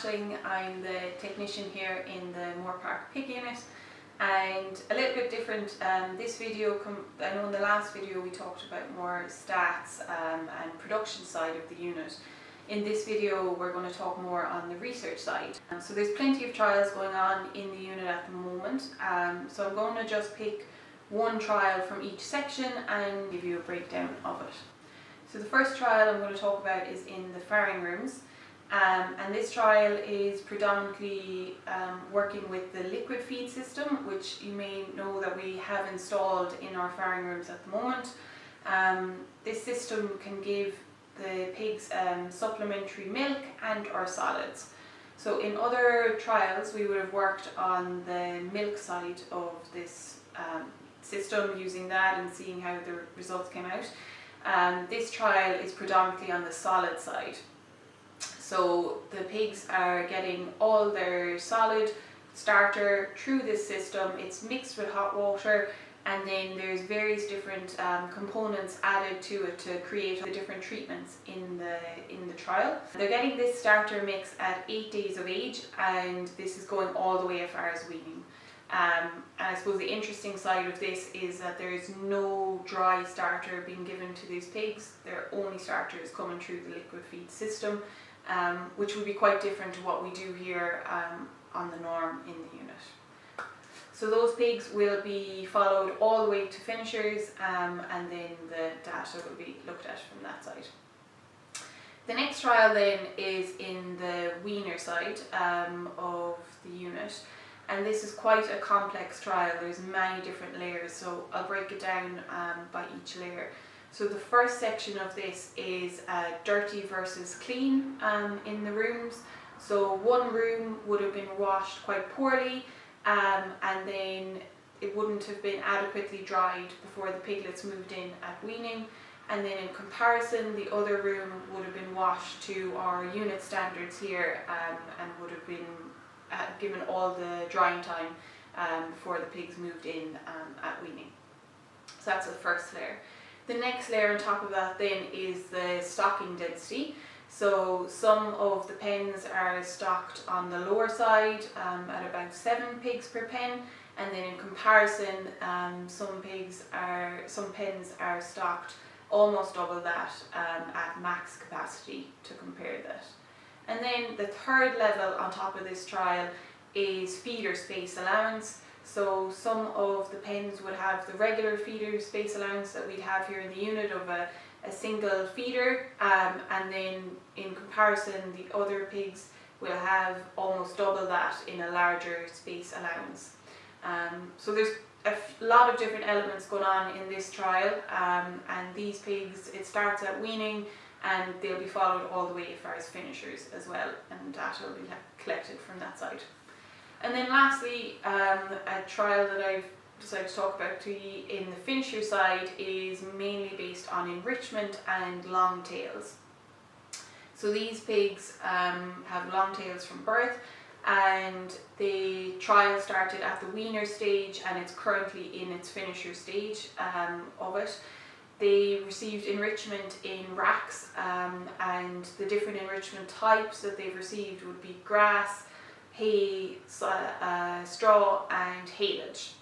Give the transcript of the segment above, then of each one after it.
Ashling. I'm the technician here in the Moore Park Pig Unit, and a little bit different. This video, I know in the last video we talked about more stats and production side of the unit. In this video we're going to talk more on the research side. So there's plenty of trials going on in the unit at the moment, so I'm going to just pick one trial from each section and give you a breakdown of it. So the first trial I'm going to talk about is in the farrowing rooms, and this trial is predominantly working with the liquid feed system, which you may know that we have installed in our farrowing rooms at the moment. This system can give the pigs supplementary milk and or solids. So in other trials we would have worked on the milk side of this system, using that and seeing how the results came out. This trial is predominantly on the solid side. So the pigs are getting all their solid starter through this system. It's mixed with hot water, and then there's various different components added to it to create the different treatments in the trial. They're getting this starter mix at 8 days of age, and this is going all the way as far as weaning. And I suppose the interesting side of this is that there is no dry starter being given to these pigs. Their only starter is coming through the liquid feed system, which would be quite different to what we do here on the norm in the unit. So those pigs will be followed all the way to finishers, and then the data will be looked at from that side. The next trial then is in the weaner side of the unit. And this is quite a complex trial. There's many different layers, so I'll break it down by each layer. So the first section of this is dirty versus clean in the rooms. So one room would have been washed quite poorly, and then it wouldn't have been adequately dried before the piglets moved in at weaning. And then in comparison, the other room would have been washed to our unit standards here, and would have been given all the drying time before the pigs moved in at weaning. So that's the first layer. The next layer on top of that then is the stocking density. So some of the pens are stocked on the lower side at about 7 pigs per pen, and then in comparison some pens are stocked almost double that at max capacity to compare that. And then the third level on top of this trial is feeder space allowance. So some of the pens would have the regular feeder space allowance that we'd have here in the unit of a single feeder, and then in comparison the other pigs will have almost double that in a larger space allowance. So there's a lot of different elements going on in this trial, and these pigs, it starts at weaning and they'll be followed all the way as far as finishers as well, and data will be collected from that side. And then lastly, a trial that I've decided to talk about to you in the finisher side is mainly based on enrichment and long tails. So these pigs have long tails from birth, and the trial started at the weaner stage and it's currently in its finisher stage of it. They received enrichment in racks, and the different enrichment types that they've received would be grass, hay, straw and haylage.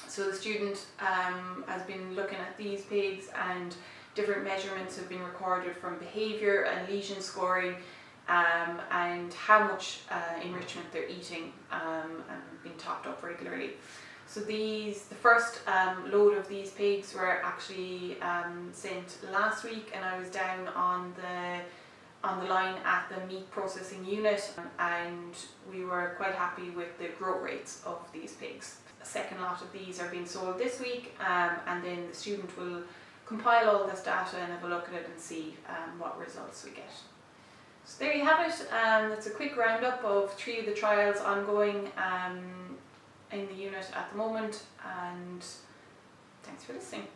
So the student has been looking at these pigs, and different measurements have been recorded from behaviour and lesion scoring, and how much enrichment they're eating, and being topped up regularly. So the first load of these pigs were actually sent last week, and I was down on the line at the meat processing unit, and we were quite happy with the growth rates of these pigs. A second lot of these are being sold this week, and then the student will compile all this data and have a look at it and see what results we get. So there you have it. That's a quick roundup of 3 of the trials ongoing in the unit at the moment, and thanks for listening.